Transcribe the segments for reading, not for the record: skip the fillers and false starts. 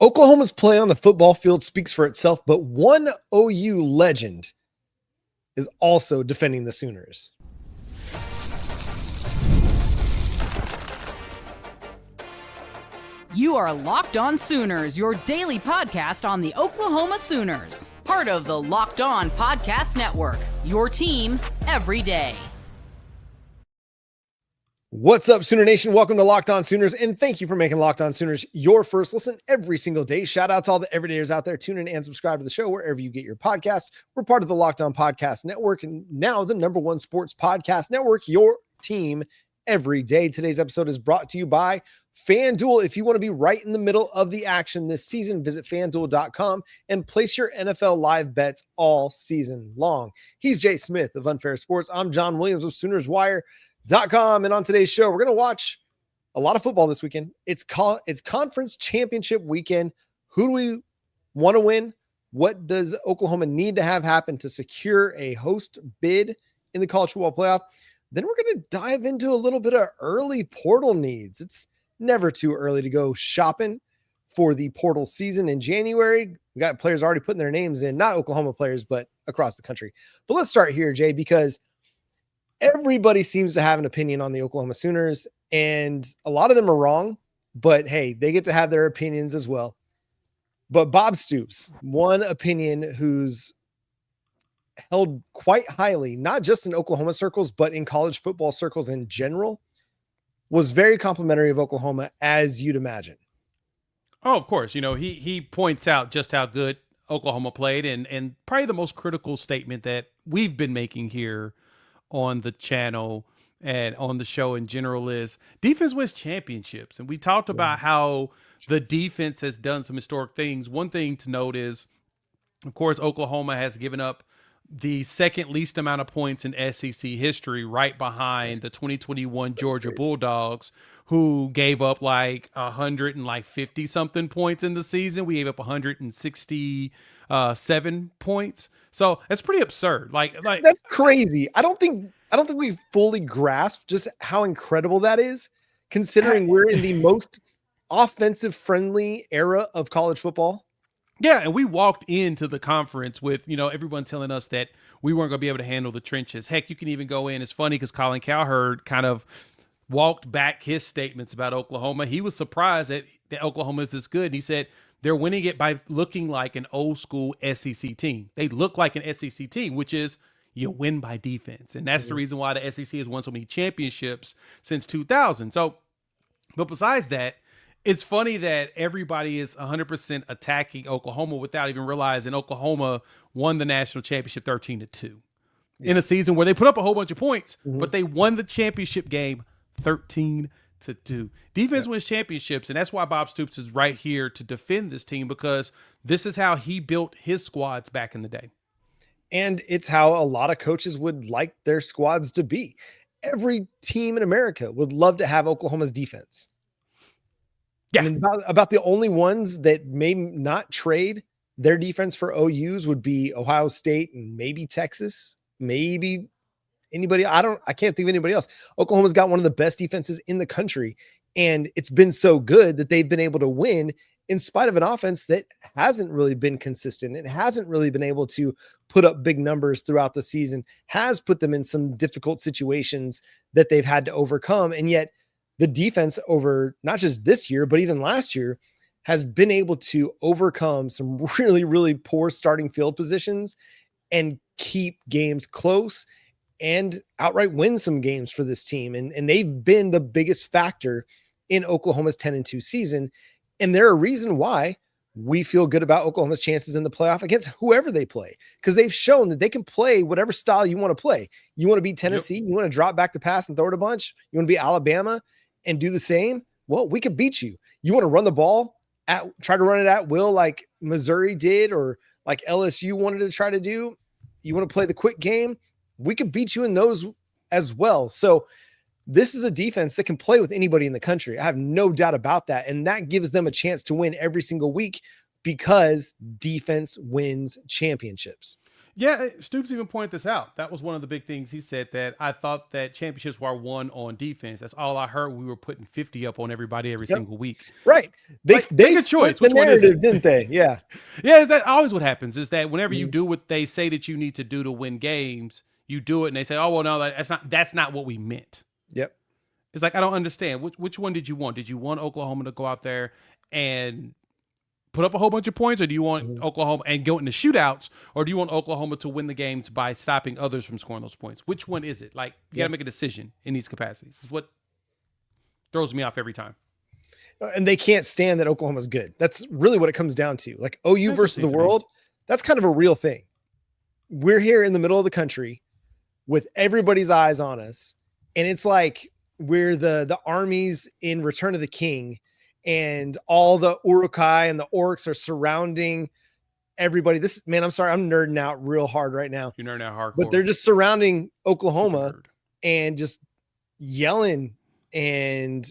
Oklahoma's play on the football field speaks for itself, but one OU legend is also defending the Sooners. You are Locked On Sooners, your daily podcast on the Oklahoma Sooners. Part of the Locked On Podcast Network, your team every day. What's up, Sooner Nation? Welcome to Locked On Sooners, and thank you for making Locked On Sooners your first listen every single day. Shout out to all the everydayers out there. Tune in and subscribe to the show wherever you get your podcasts. We're part of the Locked On Podcast Network, and now the number one sports podcast network, your team every day. Today's episode is brought to you by FanDuel. If you want to be right in the middle of the action this season, visit FanDuel.com and place your NFL live bets all season long. He's Jay Smith of Unfair Sports. I'm John Williams of SoonersWire.com. And on today's show, we're going to watch a lot of football this weekend. It's conference championship weekend. Who do we want to win? What does Oklahoma need to have happen to secure a host bid in the college football playoff? Then we're going to dive into a little bit of early portal needs. It's never too early to go shopping for the portal season in January. We got players already putting their names in, not Oklahoma players, but across the country. But let's start here, Jay, because everybody seems to have an opinion on the Oklahoma Sooners, and a lot of them are wrong, but hey, they get to have their opinions as well. But Bob Stoops, one opinion who's held quite highly, not just in Oklahoma circles, but in college football circles in general, was very complimentary of Oklahoma, as you'd imagine. Oh, of course. You know, he points out just how good Oklahoma played, and probably the most critical statement that we've been making here on the channel and on the show in general is defense wins championships. And we talked about how the defense has done some historic things. One thing to note is, of course, Oklahoma has given up the second least amount of points in SEC history, right behind the 2021 Georgia Bulldogs, who gave up like 150 something points in the season. We gave up 167 points. So that's pretty absurd. Like that's crazy. I don't think we fully grasp just how incredible that is, considering we're in the most offensive friendly era of college football. Yeah, and we walked into the conference with, everyone telling us that we weren't going to be able to handle the trenches. Heck, you can even go in. It's funny because Colin Cowherd kind of walked back his statements about Oklahoma. He was surprised that Oklahoma is this good. And he said they're winning it by looking like an old school SEC team. They look like an SEC team, which is you win by defense. And that's the reason why the SEC has won so many championships since 2000. So, but besides that, it's funny that everybody is 100% attacking Oklahoma without even realizing Oklahoma won the national championship 13-2 in a season where they put up a whole bunch of points, but they won the championship game 13-2. Defense wins championships, and that's why Bob Stoops is right here to defend this team, because this is how he built his squads back in the day. And it's how a lot of coaches would like their squads to be. Every team in America would love to have Oklahoma's defense. Yeah. I mean, about the only ones that may not trade their defense for OU's would be Ohio State and maybe Texas, maybe anybody. I can't think of anybody else. Oklahoma's got one of the best defenses in the country, and it's been so good that they've been able to win in spite of an offense that hasn't really been consistent. It hasn't really been able to put up big numbers throughout the season, has put them in some difficult situations that they've had to overcome. And yet the defense over not just this year, but even last year has been able to overcome some really, really poor starting field positions and keep games close and outright win some games for this team. And they've been the biggest factor in Oklahoma's 10-2 season. And they're a reason why we feel good about Oklahoma's chances in the playoff against whoever they play, because they've shown that they can play whatever style you want to play. You want to beat Tennessee, you want to drop back to pass and throw it a bunch, you want to beat Alabama and do the same. Well, we could beat you. You want to run the ball try to run it at will like Missouri did, or like LSU wanted to try to do. You want to play the quick game. We could beat you in those as well. So this is a defense that can play with anybody in the country. I have no doubt about that. And that gives them a chance to win every single week because defense wins championships. Yeah, Stoops even pointed this out. That was one of the big things he said, that I thought that championships were won on defense. That's all I heard. We were putting 50 up on everybody every Yep. single week. Right. Like, They make a choice. flipped the Which one is it? narrative, didn't they? Yeah. Yeah, is that always what happens? Is that whenever you Mhm. do what they say that you need to do to win games, you do it, and they say, "Oh well, no, that's not what we meant." Yep. It's like, I don't understand. Which one did you want? Did you want Oklahoma to go out there and put up a whole bunch of points, or do you want Mhm. Oklahoma and go into shootouts, or do you want Oklahoma to win the games by stopping others from scoring those points? Which one is it? Like, you got to make a decision in these capacities. It's what throws me off every time. And they can't stand that Oklahoma's good. That's really what it comes down to. Like OU versus the world, that's kind of a real thing. We're here in the middle of the country with everybody's eyes on us. And it's like we're the armies in Return of the King, and all the Uruk-hai and the orcs are surrounding everybody. I'm sorry, I'm nerding out real hard right now. You're nerding out hardcore. But they're just surrounding Oklahoma and just yelling and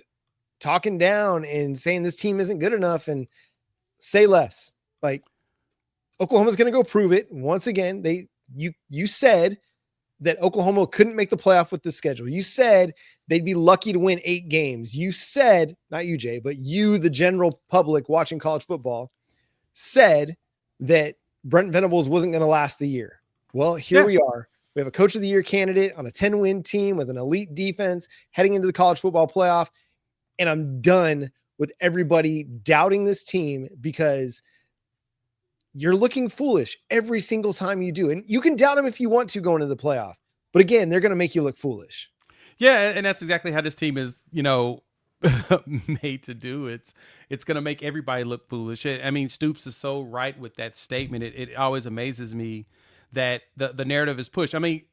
talking down and saying this team isn't good enough, and say less. Like, Oklahoma's going to go prove it once again. You said that Oklahoma couldn't make the playoff with the schedule. You said they'd be lucky to win 8 games. You said, not you, Jay, but you, the general public watching college football, said that Brent Venables wasn't going to last the year. Well, here we are. We have a coach of the year candidate on a 10-win team with an elite defense heading into the college football playoff. And I'm done with everybody doubting this team, because you're looking foolish every single time you do. And you can doubt them if you want to going into the playoff. But again, they're going to make you look foolish. Yeah, and that's exactly how this team is, made to do. It's going to make everybody look foolish. I mean, Stoops is so right with that statement. It always amazes me that the narrative is pushed. I mean,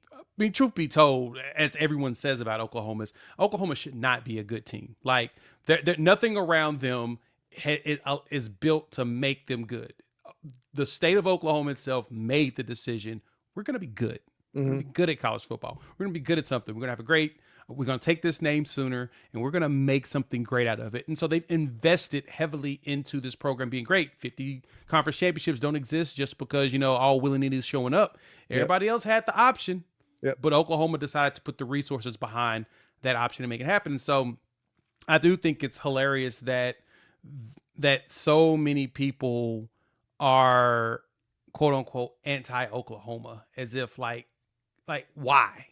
truth be told, as everyone says about Oklahoma should not be a good team. Like, nothing around them is built to make them good. The state of Oklahoma itself made the decision. We're going to be good. We're going to be good at college football. We're going to be good at something. We're going to take this name Sooner, and we're going to make something great out of it. And so they've invested heavily into this program being great. 50 conference championships don't exist just because, all willy-nilly is showing up. Everybody else had the option. Yep. But Oklahoma decided to put the resources behind that option to make it happen. And so I do think it's hilarious that so many people are quote unquote anti-Oklahoma, as if like why?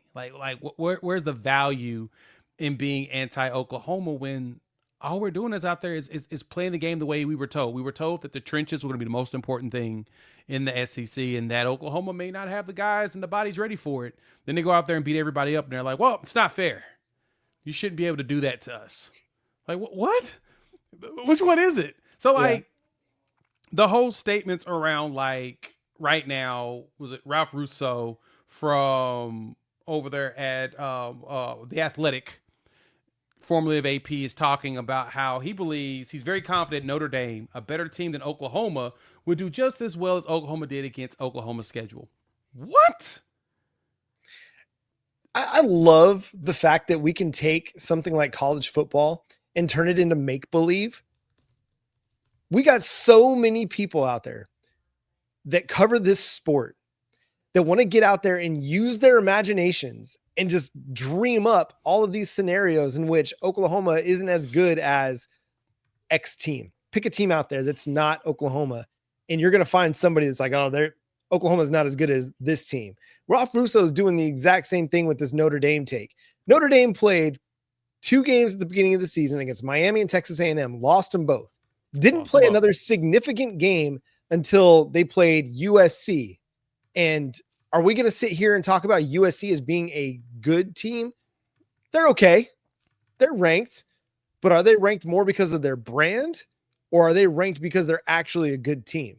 Where's the value in being anti-Oklahoma when all we're doing is out there is playing the game the way we were told. We were told that the trenches were going to be the most important thing in the SEC, and that Oklahoma may not have the guys and the bodies ready for it. Then they go out there and beat everybody up, and they're like, well, it's not fair. You shouldn't be able to do that to us. Like, what? Which one is it? So, the whole statements around, like, right now, was it Ralph Russo from over there at The Athletic, formerly of AP, is talking about how he believes, he's very confident Notre Dame, a better team than Oklahoma, would do just as well as Oklahoma did against Oklahoma's schedule. What? I love the fact that we can take something like college football and turn it into make-believe. We got so many people out there that cover this sport that want to get out there and use their imaginations and just dream up all of these scenarios in which Oklahoma isn't as good as X team. Pick a team out there that's not Oklahoma, and you're going to find somebody that's like, oh, Oklahoma's not as good as this team. Ralph Russo is doing the exact same thing with this Notre Dame take. Notre Dame played 2 games at the beginning of the season against Miami and Texas A&M, lost them both. Didn't play another significant game until they played USC. And are we going to sit here and talk about USC as being a good team? They're okay. They're ranked, but are they ranked more because of their brand, or are they ranked because they're actually a good team?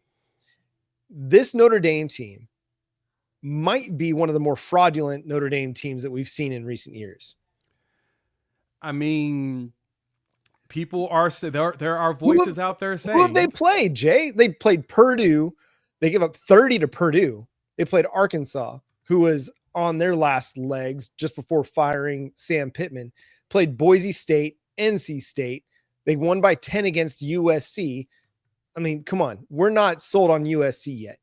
This Notre Dame team might be one of the more fraudulent Notre Dame teams that we've seen in recent years. I mean, people are, there are voices out there saying. Who have they played, Jay? They played Purdue. They gave up 30 to Purdue. They played Arkansas, who was on their last legs just before firing Sam Pittman. Played Boise State, NC State. They won by 10 against USC. I mean, come on. We're not sold on USC yet.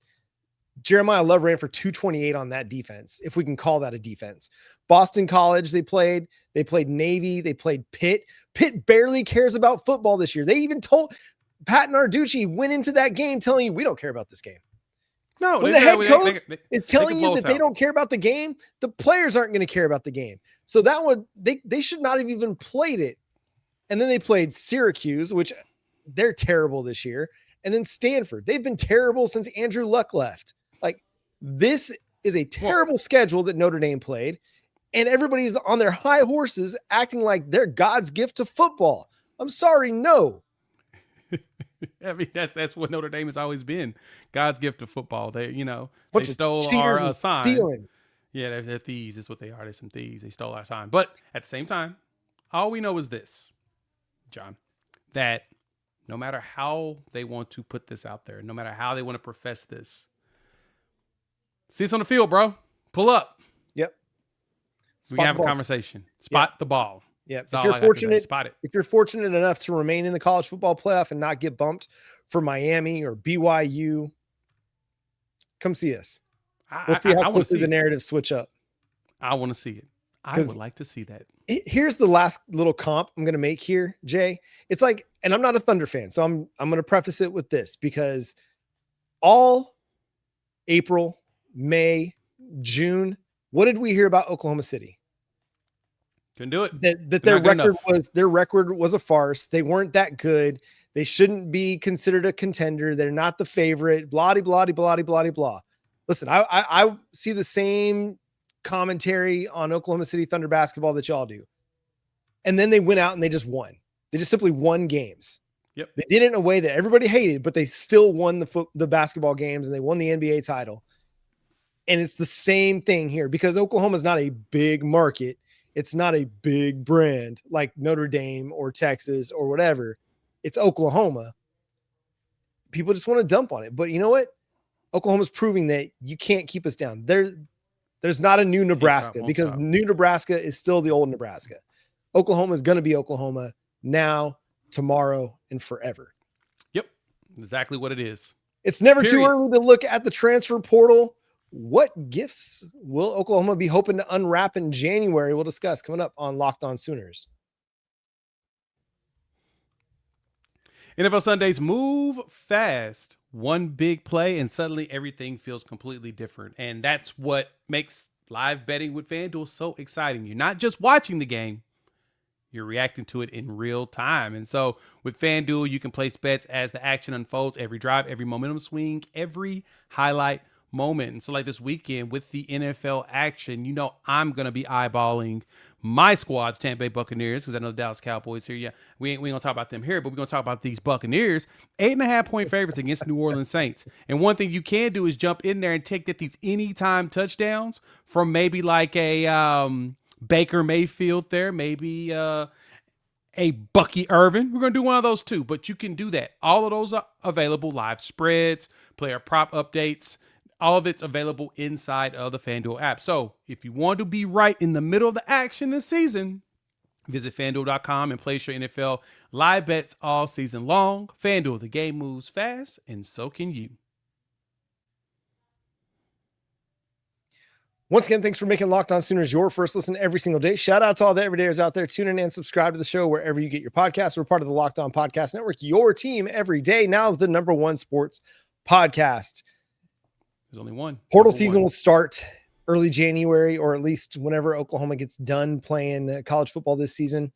Jeremiah Love ran for 228 on that defense, if we can call that a defense. Boston College, they played Navy, they played Pitt. Pitt barely cares about football this year. They even told Pat Narducci went into that game telling you, we don't care about this game. No, when the head coach is telling you that they don't care about the game, the players aren't going to care about the game. So that one, they should not have even played it. And then they played Syracuse, which they're terrible this year. And then Stanford. They've been terrible since Andrew Luck left. Like, this is a terrible schedule that Notre Dame played. And everybody's on their high horses acting like they're God's gift to football. I'm sorry, no. I mean, that's what Notre Dame has always been. God's gift to football. They Bunch stole our sign. Stealing. Yeah, they're thieves. Is what they are. They're some thieves. They stole our sign. But at the same time, all we know is this, John, that no matter how they want to put this out there, no matter how they want to profess this, see it's on the field, bro. Pull up. Yep. We can have a conversation. Spot the ball. Yeah. If you're fortunate enough to remain in the college football playoff and not get bumped for Miami or BYU, come see us. We'll see how quickly the narrative switch up. I want to see it. I would like to see that. Here's the last little comp I'm going to make here, Jay. It's like, and I'm not a Thunder fan, so I'm going to preface it with this, because all April, May, June, what did we hear about Oklahoma City? Couldn't do it. That their record was a farce. They weren't that good. They shouldn't be considered a contender. They're not the favorite. Blah, blah, blah, blah, blah. Listen, I see the same commentary on Oklahoma City Thunder basketball that y'all do. And then they went out and they just won. They just simply won games. Yep. They did it in a way that everybody hated, but they still won the basketball games, and they won the NBA title. And it's the same thing here, because Oklahoma is not a big market. It's not a big brand like Notre Dame or Texas or whatever. It's Oklahoma. People just want to dump on it. But you know what? Oklahoma's proving that you can't keep us down. There's not a new Nebraska, because new Nebraska is still the old Nebraska. Oklahoma is going to be Oklahoma now, tomorrow, and forever. Yep. Exactly what it is. It's never too early to look at the transfer portal. What gifts will Oklahoma be hoping to unwrap in January? We'll discuss coming up on Locked On Sooners. NFL Sundays move fast. One big play and suddenly everything feels completely different. And that's what makes live betting with FanDuel so exciting. You're not just watching the game, you're reacting to it in real time. And so with FanDuel, you can place bets as the action unfolds, every drive, every momentum swing, every highlight moment. And so like this weekend with the NFL action, I'm going to be eyeballing my squad, the Tampa Bay Buccaneers, because I know the Dallas Cowboys here. Yeah, we ain't going to talk about them here, but we're going to talk about these Buccaneers. 8.5-point favorites against New Orleans Saints. And one thing you can do is jump in there and take these anytime touchdowns from maybe like a Baker Mayfield there, maybe a Bucky Irvin. We're going to do one of those too, but you can do that. All of those are available, live spreads, player prop updates. All of it's available inside of the FanDuel app. So if you want to be right in the middle of the action this season, visit FanDuel.com and place your NFL live bets all season long. FanDuel, the game moves fast, and so can you. Once again, thanks for making Locked On Sooners your first listen every single day. Shout out to all the everydayers out there. Tune in and subscribe to the show wherever you get your podcasts. We're part of the Locked On Podcast Network, your team every day. Now the #1 sports podcast. There's only one. Portal season will start early January, or at least whenever Oklahoma gets done playing college football this season.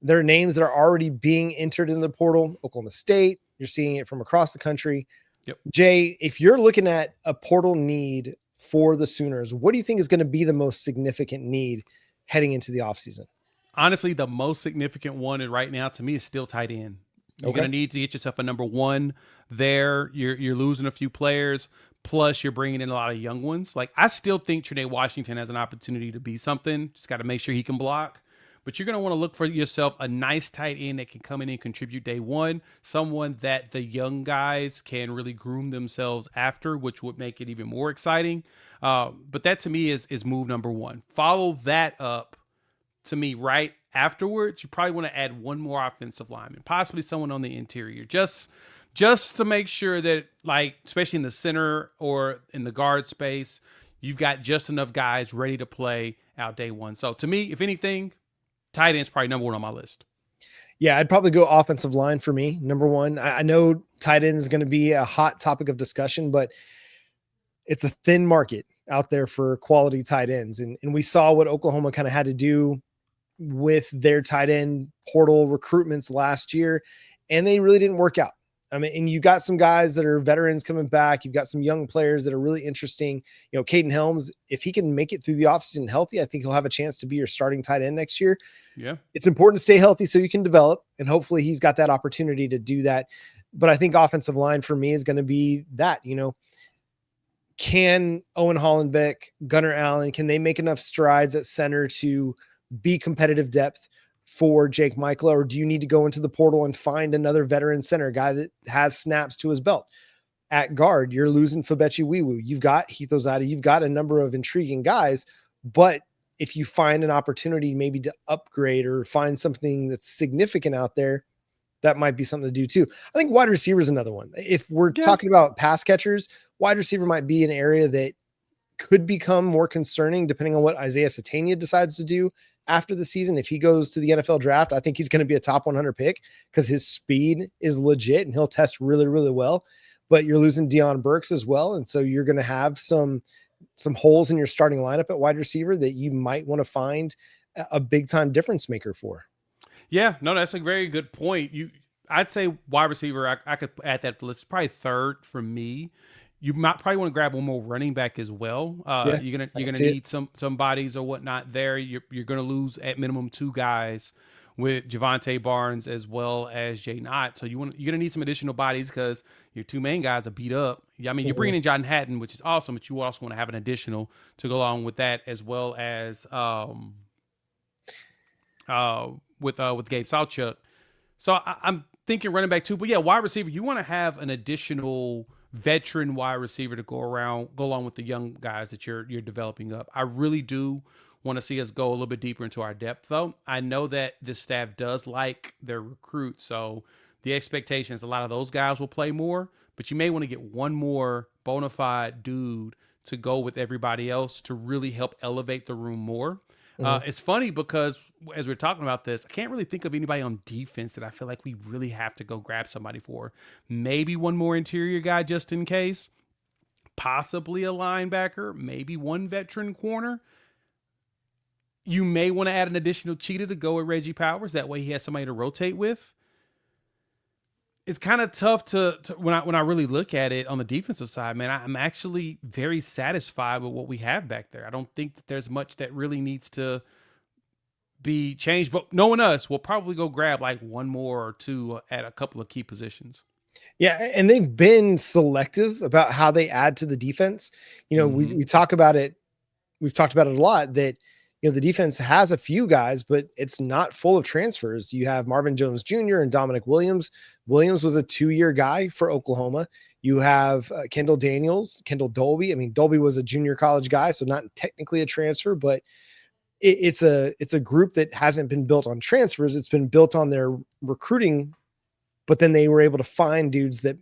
There are names that are already being entered in the portal. Oklahoma State, you're seeing it from across the country. Yep. Jay, if you're looking at a portal need for the Sooners, what do you think is going to be the most significant need heading into the offseason? Honestly, the most significant one is right now to me is still tight end. You're going to need to get yourself a #1 there. You're losing a few players. Plus, you're bringing in a lot of young ones. Like, I still think Trinae Washington has an opportunity to be something. Just got to make sure he can block. But you're going to want to look for yourself a nice tight end that can come in and contribute day one. Someone that the young guys can really groom themselves after, which would make it even more exciting. But that, to me, is move #1. Follow that up, to me, right afterwards. You probably want to add one more offensive lineman, possibly someone on the interior. Just just to make sure that, like, especially in the center or in the guard space, you've got just enough guys ready to play out day one. So to me, if anything, tight end's probably number one on my list. Yeah, I'd probably go offensive line for me. Number one, I know tight end is going to be a hot topic of discussion, but it's a thin market out there for quality tight ends. And we saw what Oklahoma kind of had to do with their tight end portal recruitments last year, and they really didn't work out. I mean, and you got some guys that are veterans coming back. You've got some young players that are really interesting. You know, Caden Helms, if he can make it through the offseason healthy, I think he'll have a chance to be your starting tight end next year. Yeah. It's important to stay healthy so you can develop, and hopefully he's got that opportunity to do that. But I think offensive line for me is going to be that, you know, can Owen Hollenbeck, Gunnar Allen, can they make enough strides at center to be competitive depth for Jake Michael, or do you need to go into the portal and find another veteran center, guy that has snaps to his belt? At guard, you're losing Fabechi Wiwu. You've got Heath Ozada. You've got a number of intriguing guys, but if you find an opportunity maybe to upgrade or find something that's significant out there, that might be something to do too. I think wide receiver is another one. If we're talking about pass catchers, wide receiver might be an area that could become more concerning depending on what Isaiah Satania decides to do after the season. If he goes to the NFL draft, I think he's going to be a top 100 pick because his speed is legit and he'll test really, really well. But you're losing Deion Burks as well. And so you're going to have some holes in your starting lineup at wide receiver that you might want to find a big time difference maker for. Yeah, no, that's a very good point. I'd say wide receiver, I could add that to the list. Probably third for me. You might probably want to grab one more running back as well. You're gonna need some bodies or whatnot there. You're gonna lose at minimum 2 guys with Javante Barnes as well as Jay Knott. So you're gonna need some additional bodies because your 2 main guys are beat up. I mean, you're bringing in John Hatton, which is awesome, but you also want to have an additional to go along with that, as well as with Gabe Sawchuk. So I'm thinking running back too, but yeah, wide receiver, you want to have an additional veteran wide receiver to go along with the young guys that you're developing up. I really do want to see us go a little bit deeper into our depth, though. I know that this staff does like their recruits, so the expectation is a lot of those guys will play more, but you may want to get one more bona fide dude to go with everybody else to really help elevate the room more. It's funny because as we're talking about this, I can't really think of anybody on defense that I feel like we really have to go grab somebody for. Maybe one more interior guy just in case, possibly a linebacker, maybe one veteran corner. You may want to add an additional cheetah to go with Reggie Powers. That way he has somebody to rotate with. It's kind of tough to when I really look at it on the defensive side, man, I'm actually very satisfied with what we have back there. I don't think that there's much that really needs to be changed, but knowing us, we'll probably go grab like one more or two at a couple of key positions. Yeah, and they've been selective about how they add to the defense. You know, we talk about it. We've talked about it a lot that, you know, the defense has a few guys, but it's not full of transfers. You have Marvin Jones Jr. and Dominic Williams. Williams was a 2-year guy for Oklahoma. You have Kendall Daniels, Kendall Dolby. I mean, Dolby was a junior college guy, so not technically a transfer, but it's a group that hasn't been built on transfers. It's been built on their recruiting, but then they were able to find dudes that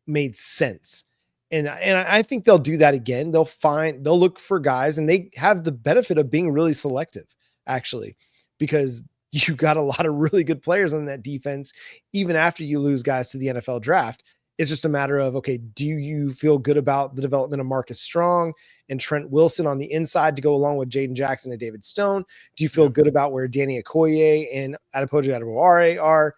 made sense. And I think they'll do that again. They'll look for guys, and they have the benefit of being really selective, actually, because you got a lot of really good players on that defense, even after you lose guys to the NFL draft. It's just a matter of, okay, do you feel good about the development of Marcus Strong and Trent Wilson on the inside to go along with Jaden Jackson and David Stone? Do you feel good about where Danny Okoye and Adepoju Adebaware are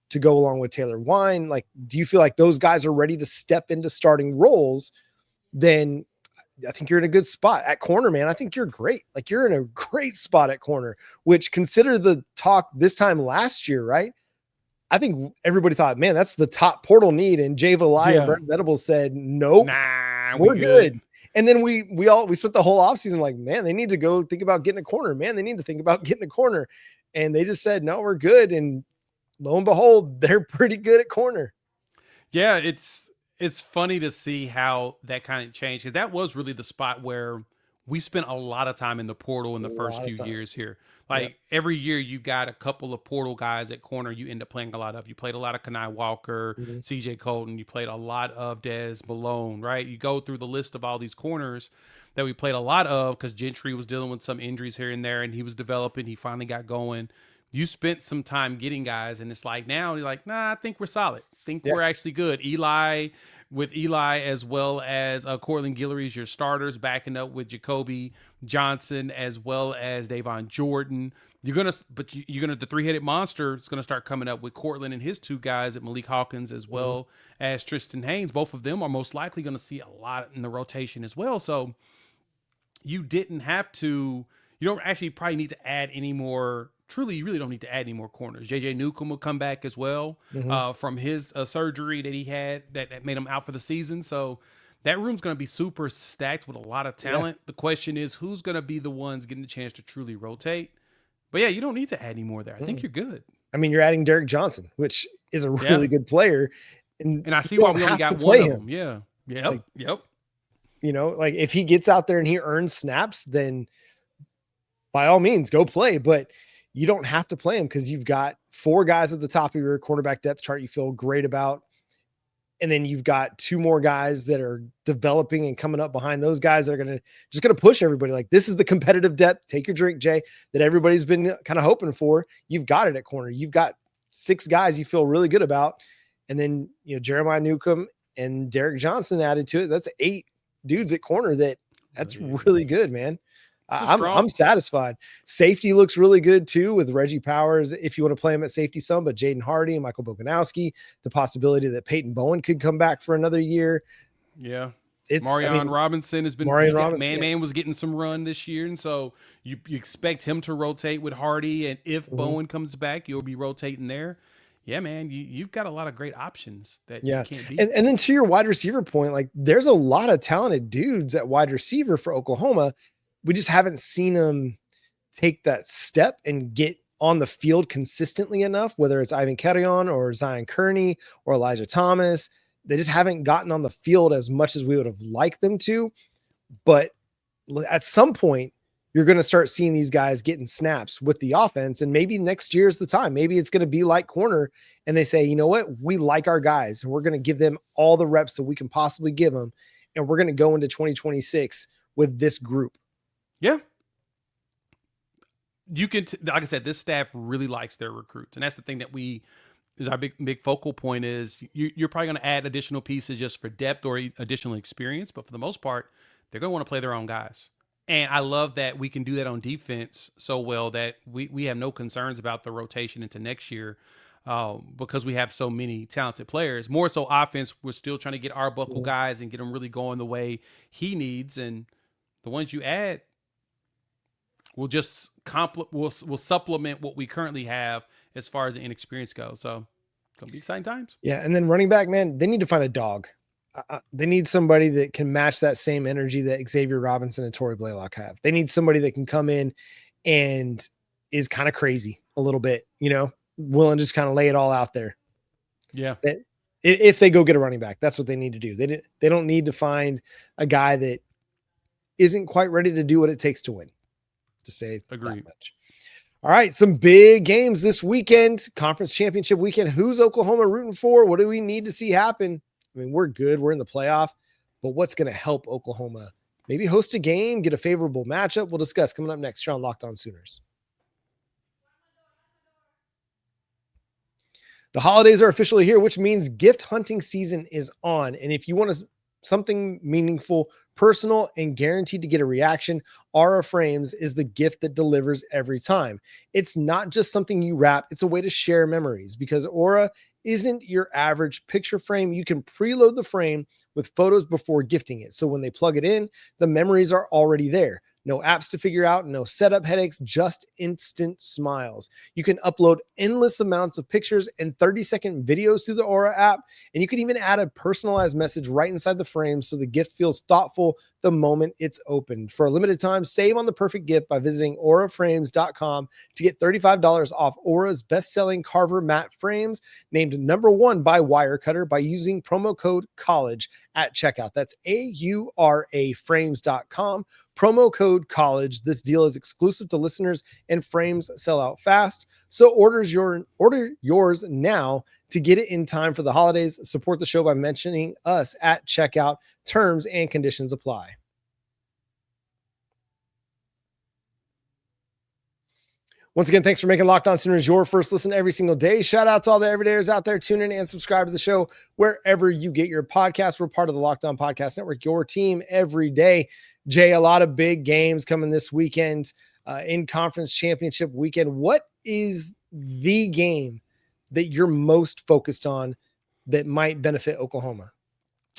to go along with Taylor Wine? Like, do you feel like those guys are ready to step into starting roles? Then I think you're in a good spot at corner, man. I think you're great. Like, you're in a great spot at corner, which, consider the talk this time last year, right? I think everybody thought, man, that's the top portal need. And Jay Valai and Brent Venables said, nope, we're good. And then we spent the whole offseason like, man, they need to go think about getting a corner, man. They need to think about getting a corner. And they just said, no, we're good. And lo and behold, they're pretty good at corner. Yeah, it's funny to see how that kind of changed, because that was really the spot where we spent a lot of time in the portal in the first few years here. Like every year you got a couple of portal guys at corner you end up playing a lot of. You played a lot of Kanai Walker, CJ Colton. You played a lot of Des Malone, right? You go through the list of all these corners that we played a lot of because Gentry was dealing with some injuries here and there and he was developing. He finally got going. You spent some time getting guys and it's like now you're like, nah, I think we're solid. I think we're actually good. With Eli as well as Cortland Guillory's your starters, backing up with Jacoby Johnson as well as Davon Jordan. You're gonna the 3-headed monster is gonna start coming up with Cortland and his 2 guys at Malik Hawkins as well as Tristan Haynes. Both of them are most likely gonna see a lot in the rotation as well. So you didn't have to. You don't actually probably need to add any more. Truly, you really don't need to add any more corners. JJ Newcomb will come back as well from his surgery that he had that made him out for the season. So that room's going to be super stacked with a lot of talent. The question is, who's going to be the ones getting the chance to truly rotate? But yeah, you don't need to add any more there. I think you're good. I mean, you're adding Derek Johnson, which is a really good player. And I see why we only got one of them. Yeah. Yep. You know, like if he gets out there and he earns snaps, then by all means go play. But you don't have to play him because you've got 4 guys at the top of your quarterback depth chart you feel great about. And then you've got 2 more guys that are developing and coming up behind those guys that are just going to push everybody. Like this is the competitive depth. Take your drink, Jay, that everybody's been kind of hoping for. You've got it at corner. You've got 6 guys you feel really good about. And then, you know, Jeremiah Newcomb and Derek Johnson added to it. That's 8 dudes at corner. That's really good, man. I'm satisfied. Safety looks really good too with Reggie Powers. If you want to play him at safety some, but Jaden Hardy and Michael Boganowski, the possibility that Peyton Bowen could come back for another year. Yeah. Marion Robinson has been man was getting some run this year. And so you expect him to rotate with Hardy. And if Bowen comes back, you'll be rotating there. Yeah, man, you've got a lot of great options that you can't beat. And then to your wide receiver point, like there's a lot of talented dudes at wide receiver for Oklahoma. We just haven't seen them take that step and get on the field consistently enough, whether it's Ivan Carrion or Zion Kearney or Elijah Thomas. They just haven't gotten on the field as much as we would have liked them to. But at some point, you're going to start seeing these guys getting snaps with the offense. And maybe next year is the time. Maybe it's going to be like corner. And they say, you know what? We like our guys and we're going to give them all the reps that we can possibly give them. And we're going to go into 2026 with this group. Yeah. You can, like I said, this staff really likes their recruits. And that's the thing that is our big focal point is you're probably going to add additional pieces just for depth or additional experience. But for the most part, they're going to want to play their own guys. And I love that we can do that on defense so well that we have no concerns about the rotation into next year because we have so many talented players. More so offense, we're still trying to get our buckle guys and get them really going the way he needs. And the ones you add, we'll just we'll supplement what we currently have as far as the inexperience goes. So it's going to be exciting times. Yeah. And then running back, man, they need to find a dog. They need somebody that can match that same energy that Xavier Robinson and Torrey Blaylock have. They need somebody that can come in and is kind of crazy a little bit, you know, willing to just kind of lay it all out there. Yeah. If they go get a running back, that's what they need to do. They don't need to find a guy that isn't quite ready to do what it takes to win. To say that much. All right, some big games this weekend, conference championship weekend. Who's Oklahoma rooting for? What do we need to see happen? I mean, we're good. We're in the playoff, but what's going to help Oklahoma maybe host a game, get a favorable matchup? We'll discuss coming up next here on Locked On Sooners. The holidays are officially here, which means gift hunting season is on. And if you want something meaningful, personal, and guaranteed to get a reaction, Aura Frames is the gift that delivers every time. It's not just something you wrap, it's a way to share memories because Aura isn't your average picture frame. You can preload the frame with photos before gifting it. So when they plug it in, the memories are already there. No apps to figure out, no setup headaches, just instant smiles. You can upload endless amounts of pictures and 30-second videos through the Aura app, and you can even add a personalized message right inside the frame so the gift feels thoughtful the moment it's opened. For a limited time, save on the perfect gift by visiting auraframes.com to get $35 off Aura's best-selling Carver matte frames, named #1 by Wirecutter by using promo code COLLEGE at checkout. That's AURA frames.com. promo code college. This deal is exclusive to listeners and frames sell out fast. So order yours now to get it in time for the holidays. Support the show by mentioning us at checkout. Terms and conditions apply. Once again, thanks for making Locked On Sooners your first listen every single day. Shout out to all the everydayers out there. Tune in and subscribe to the show wherever you get your podcasts. We're part of the Locked On Podcast Network, your team every day. Jay, a lot of big games coming this weekend in conference championship weekend. What is the game that you're most focused on that might benefit Oklahoma?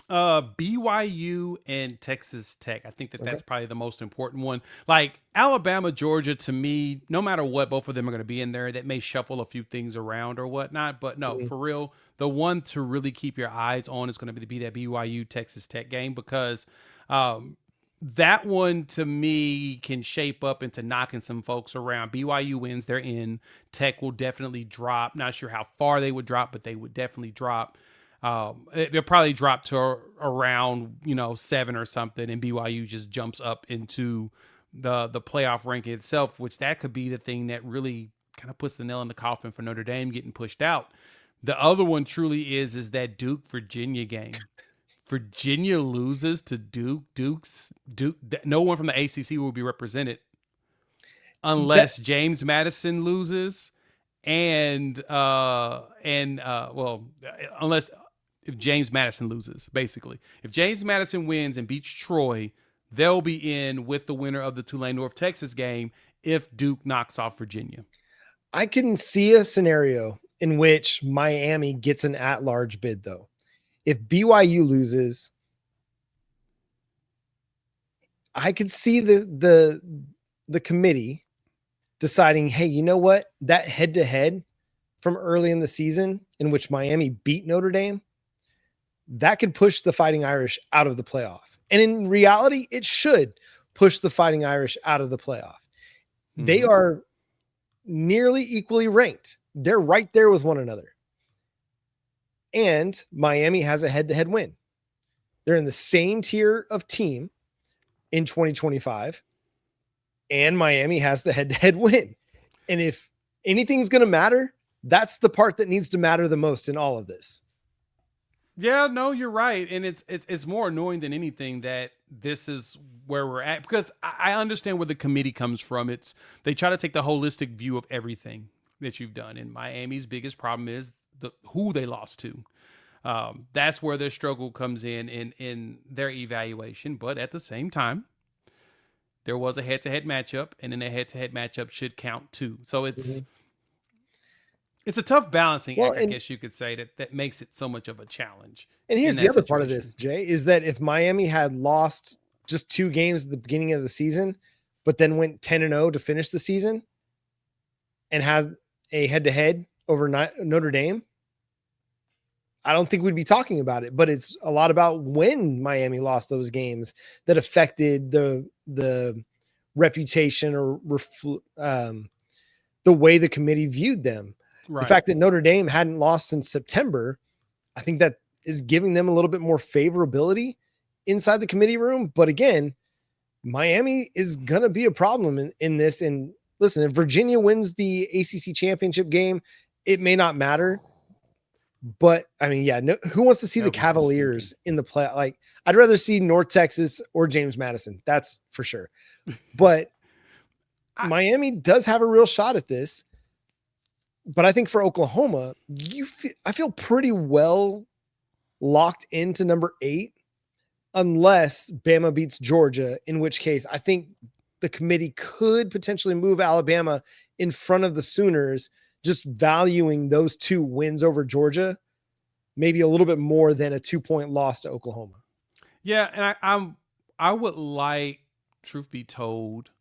BYU and Texas Tech. I think that's probably the most important one. Like Alabama, Georgia, to me, no matter what, both of them are going to be in there. That may shuffle a few things around or whatnot, but no, for real, the one to really keep your eyes on is going to be that BYU Texas Tech game, because that one to me can shape up into knocking some folks around. BYU wins, they're in. Tech will definitely drop. Not sure how far they would drop, but they would definitely drop. They'll probably drop to around 7 or something, and BYU just jumps up into the playoff ranking itself, which that could be the thing that really kind of puts the nail in the coffin for Notre Dame getting pushed out. The other one truly is that Duke Virginia game. Virginia loses to Duke. No one from the ACC will be represented unless James Madison loses, unless if James Madison loses, basically. If James Madison wins and beats Troy, they'll be in with the winner of the Tulane North Texas game if Duke knocks off Virginia. I can see a scenario in which Miami gets an at-large bid, though. If BYU loses, I could see the committee deciding, hey, you know what? That head-to-head from early in the season in which Miami beat Notre Dame, that could push the Fighting Irish out of the playoff. And in reality, it should push the Fighting Irish out of the playoff. Mm-hmm. They are nearly equally ranked. They're right there with one another. And Miami has a head-to-head win. They're in the same tier of team in 2025. And Miami has the head-to-head win. And if anything's going to matter, that's the part that needs to matter the most in all of this. Yeah, no, you're right. And it's more annoying than anything that this is where we're at, because I understand where the committee comes from. They try to take the holistic view of everything that you've done. And Miami's biggest problem is who they lost to. That's where their struggle comes in their evaluation. But at the same time, there was a head-to-head matchup, and then a head-to-head matchup should count too. So it's a tough balancing act, I guess you could say, that makes it so much of a challenge. And here's the other part of this, Jay, is that if Miami had lost just 2 games at the beginning of the season, but then went 10-0 to finish the season and had a head-to-head over Notre Dame, I don't think we'd be talking about it. But it's a lot about when Miami lost those games that affected the reputation or the way the committee viewed them. Right. The fact that Notre Dame hadn't lost since September, I think that is giving them a little bit more favorability inside the committee room. But again, Miami is going to be a problem in this. And listen, if Virginia wins the ACC championship game, it may not matter. But I mean, who wants to see the Cavaliers in the play? Like, I'd rather see North Texas or James Madison. That's for sure. But Miami does have a real shot at this. But I think for Oklahoma, I feel pretty well locked into number 8, unless Bama beats Georgia, in which case I think the committee could potentially move Alabama in front of the Sooners, just valuing those 2 wins over Georgia, maybe a little bit more than a 2-point loss to Oklahoma. Yeah, and I would like, truth be told,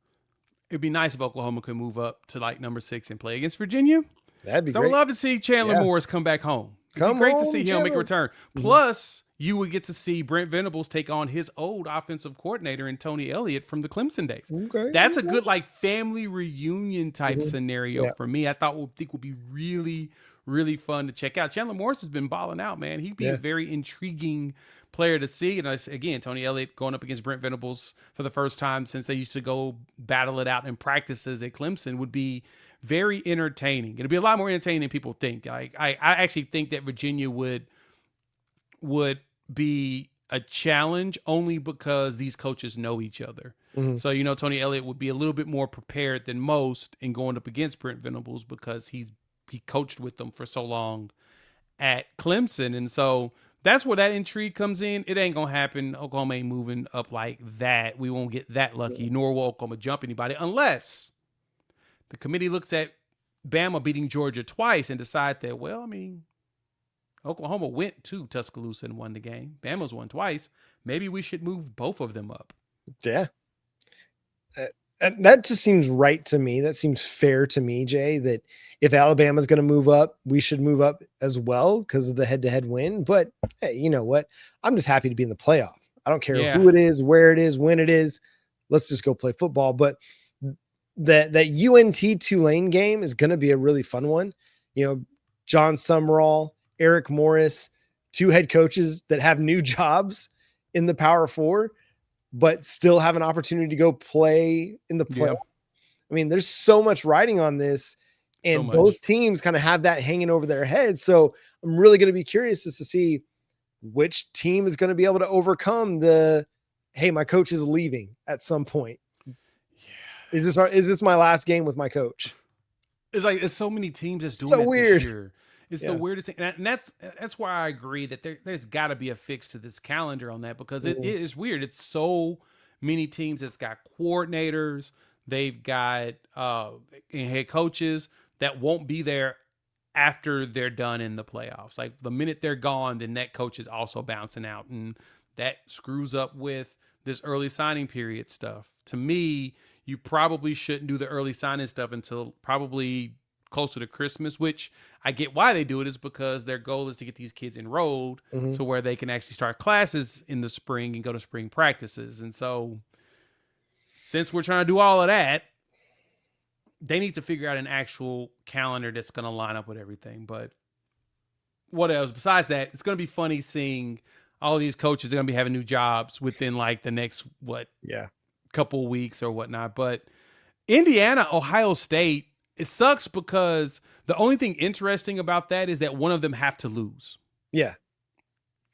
it'd be nice if Oklahoma could move up to like number 6 and play against Virginia. That'd be great. I would love to see Chandler Morris come back home. It'd be great to see him make a return. Plus, you would get to see Brent Venables take on his old offensive coordinator and Tony Elliott from the Clemson days. Okay. That's a good like family reunion type scenario for me. I think would be really, really fun to check out. Chandler Morris has been balling out, man. He'd be Yeah. a very intriguing player to see. And again, Tony Elliott going up against Brent Venables for the first time since they used to go battle it out in practices at Clemson would be very entertaining. It'd be a lot more entertaining than people think. I actually think that Virginia would be a challenge only because these coaches know each other. Mm-hmm. So, you know, Tony Elliott would be a little bit more prepared than most in going up against Brent Venables because he coached with them for so long at Clemson. And so that's where that intrigue comes in. It ain't going to happen. Oklahoma ain't moving up like that. We won't get that lucky, nor will Oklahoma jump anybody unless the committee looks at Bama beating Georgia twice and decide that, well, I mean, Oklahoma went to Tuscaloosa and won the game. Bama's won twice. Maybe we should move both of them up. Yeah. That just seems right to me. That seems fair to me, Jay, that if Alabama's going to move up, we should move up as well because of the head-to-head win. But hey, you know what? I'm just happy to be in the playoff. I don't care who it is, where it is, when it is. Let's just go play football. But that UNT Tulane game is going to be a really fun one. You know, John Sumrall, Eric Morris, two head coaches that have new jobs in the Power Four, but still have an opportunity to go play in the playoff. Yeah. I mean, there's so much riding on this, and both teams kind of have that hanging over their heads. So I'm really going to be curious as to see which team is going to be able to overcome the, hey, my coach is leaving at some point. Yeah. Is this my last game with my coach? It's like, there's so many teams that's doing so it weird. This year. It's the weirdest thing. And that's why I agree that there's got to be a fix to this calendar on that because it is weird. It's so many teams that's got coordinators. They've got head coaches that won't be there after they're done in the playoffs. Like the minute they're gone, then that coach is also bouncing out. And that screws up with this early signing period stuff. To me, you probably shouldn't do the early signing stuff until probably closer to Christmas, which I get why they do it is because their goal is to get these kids enrolled to where they can actually start classes in the spring and go to spring practices. And so since we're trying to do all of that, they need to figure out an actual calendar that's going to line up with everything. But what else? Besides that, it's going to be funny seeing all these coaches are going to be having new jobs within like the next, couple weeks or whatnot. But Indiana, Ohio State, it sucks because the only thing interesting about that is that one of them have to lose. Yeah.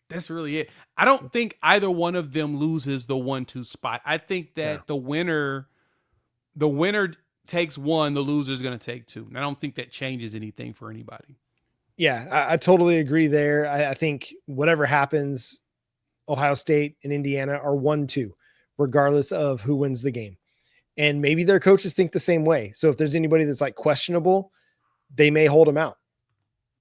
That's really it. I don't think either one of them loses the 1-2 spot. I think that the winner takes one, the loser is going to take two. And I don't think that changes anything for anybody. Yeah, I totally agree there. I think whatever happens, Ohio State and Indiana are 1-2, regardless of who wins the game. And maybe their coaches think the same way. So if there's anybody that's like questionable, they may hold them out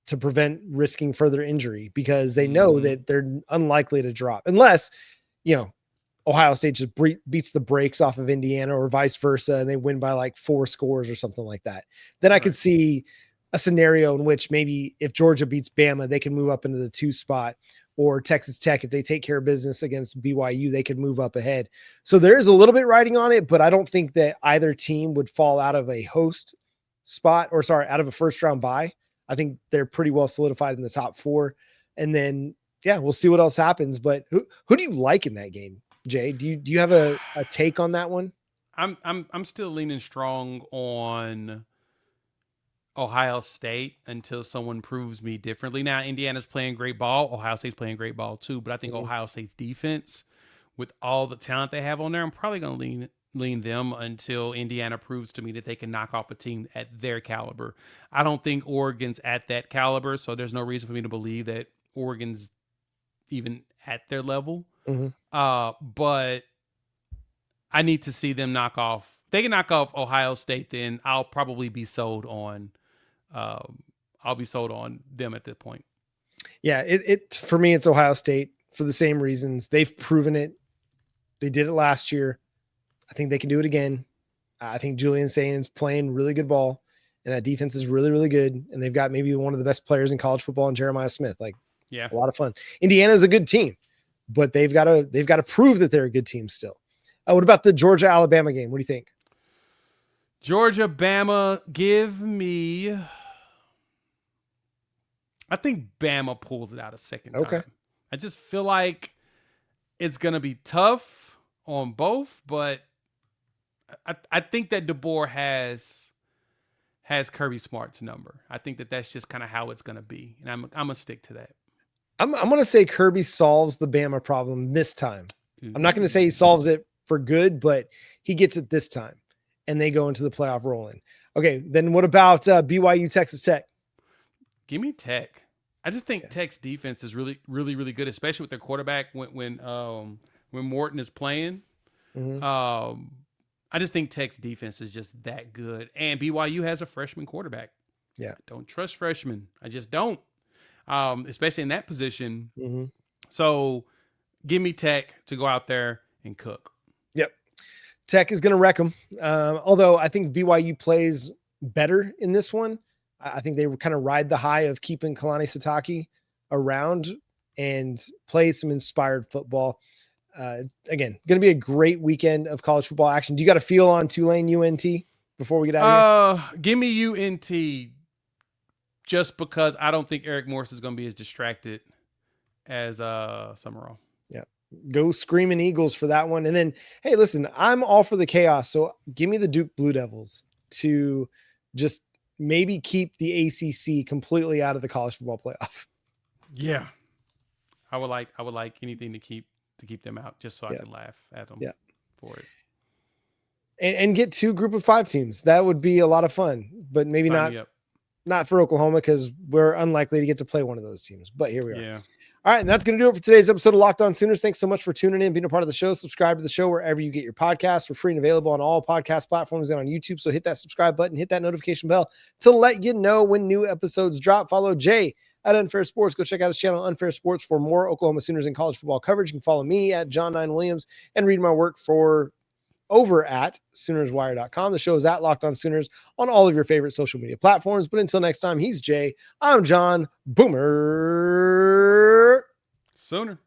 to prevent risking further injury because they know that they're unlikely to drop unless, Ohio State just beats the brakes off of Indiana or vice versa. And they win by like 4 scores or something like that. Then I could see a scenario in which maybe if Georgia beats Bama, they can move up into the 2 spot, or Texas Tech, if they take care of business against BYU, they could move up ahead. So there is a little bit riding on it, but I don't think that either team would fall out of a host spot out of a first round bye. I think they're pretty well solidified in the top 4. And then, we'll see what else happens. But who do you like in that game, Jay? Do you have a take on that one? I'm still leaning strong on Ohio State until someone proves me differently. Now, Indiana's playing great ball. Ohio State's playing great ball too. But I think Ohio State's defense, with all the talent they have on there, I'm probably going to lean them until Indiana proves to me that they can knock off a team at their caliber. I don't think Oregon's at that caliber, so there's no reason for me to believe that Oregon's even at their level. But I need to see them knock off. If they can knock off Ohio State, then I'll probably be sold on them at this point. Yeah, it for me, it's Ohio State for the same reasons. They've proven it. They did it last year. I think they can do it again. I think Julian Sain's playing really good ball, and that defense is really, really good. And they've got maybe one of the best players in college football in Jeremiah Smith. A lot of fun. Indiana's a good team, but they've got to prove that they're a good team still. What about the Georgia Alabama game? What do you think? Georgia, Bama, give me I think Bama pulls it out a second Okay. time. I just feel like it's going to be tough on both, but I think that DeBoer has Kirby Smart's number. I think that that's just kind of how it's going to be, and I'm going to stick to that. I'm going to say Kirby solves the Bama problem this time. I'm not going to say he solves it for good, but he gets it this time, and they go into the playoff rolling. Okay, then what about BYU Texas Tech? Give me Tech. I just think Tech's defense is really, really, really good, especially with their quarterback when Morton is playing. Mm-hmm. I just think Tech's defense is just that good, and BYU has a freshman quarterback. Yeah, I don't trust freshmen. I just don't, especially in that position. Mm-hmm. So, give me Tech to go out there and cook. Yep, Tech is going to wreck them. Although I think BYU plays better in this one. I think they kind of ride the high of keeping Kalani Sitake around and play some inspired football. Again, going to be a great weekend of college football action. Do you got a feel on Tulane UNT before we get out of here? Give me UNT just because I don't think Eric Morris is going to be as distracted as Summerall. Yeah. Go Screaming Eagles for that one. And then, hey, listen, I'm all for the chaos. So give me the Duke Blue Devils to just maybe keep the ACC completely out of the college football playoff. Yeah. I would like anything to keep them out just so I can laugh at them for it. And get 2 group of 5 teams. That would be a lot of fun, but maybe not for Oklahoma because we're unlikely to get to play one of those teams. But here we are. Yeah. All right, and that's going to do it for today's episode of Locked On Sooners. Thanks so much for tuning in, being a part of the show. Subscribe to the show wherever you get your podcasts. We're free and available on all podcast platforms and on YouTube. So hit that subscribe button, hit that notification bell to let you know when new episodes drop. Follow Jay at Unfair Sports. Go check out his channel, Unfair Sports, for more Oklahoma Sooners and college football coverage. You can follow me at John9Williams and read my work over at SoonersWire.com. The show is at Locked On Sooners on all of your favorite social media platforms. But until next time, he's Jay. I'm John. Boomer Sooner.